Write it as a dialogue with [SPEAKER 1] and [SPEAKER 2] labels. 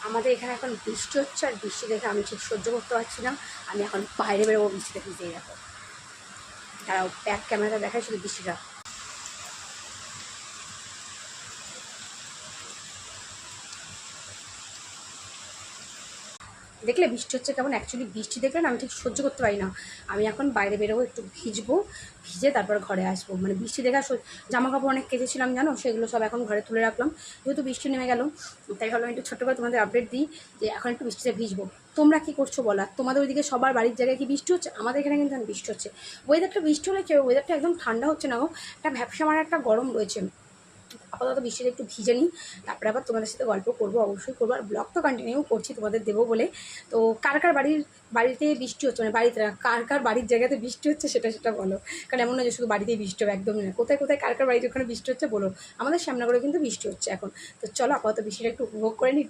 [SPEAKER 1] আমাদের এখানে এখন বৃষ্টি হচ্ছে, আর বৃষ্টি দেখে আমি ঠিক সহ্য করতে পারছি না। আমি এখন বাইরে বেরোবো বৃষ্টিতে ভিজেই। দেখো তারাও ব্যাক ক্যামেরাটা দেখায় শুধু বৃষ্টিটা। দেখলে বৃষ্টি হচ্ছে কেমন? অ্যাকচুয়ালি বৃষ্টি দেখলে না আমি ঠিক সহ্য করতে পারি না। আমি এখন বাইরে বেরোবো, একটু ভিজবো, ভিজে তারপর ঘরে আসবো। মানে বৃষ্টি দেখা জামা কাপড় অনেক কেচেছিলাম জানো, সেগুলো সব এখন ঘরে তুলে রাখলাম। যেহেতু বৃষ্টি নেমে গেল, তাই ভাবলাম একটু ছোট্ট করে তোমাদের আপডেট দিই যে এখন একটু বৃষ্টিতে ভিজবো। তোমরা কী করছো বলো? তোমাদের ওইদিকে সবার বাড়ির জায়গায় কি বৃষ্টি হচ্ছে? আমাদের এখানে কিন্তু বৃষ্টি হচ্ছে। ওয়েদারটা বৃষ্টি হলে কেউ, ওয়েদারটা একদম ঠান্ডা হচ্ছে না গো, একটা ভ্যাপসা মারা একটা গরম রয়েছে। আপাতত বৃষ্টিতে একটু ভিজে নিই, তারপরে আবার তোমাদের সাথে গল্প করবো, অবশ্যই করবো। আর ব্লগ তো কন্টিনিউ করছি তোমাদের দেবো বলে। তো কার কার বাড়িতে বৃষ্টি হচ্ছে, মানে বাড়িতে কার কার বাড়ির জায়গাতে বৃষ্টি হচ্ছে সেটা বলো। কারণ এমন না যে শুধু বাড়িতেই বৃষ্টি হবে, একদমই না। কোথায় কোথায় কার কার বাড়িতে ওখানে বৃষ্টি হচ্ছে বলো। আমাদের শ্যামনগরে কিন্তু বৃষ্টি হচ্ছে এখন। তো চলো আপাতত বৃষ্টিটা একটু উপভোগ করে নিই।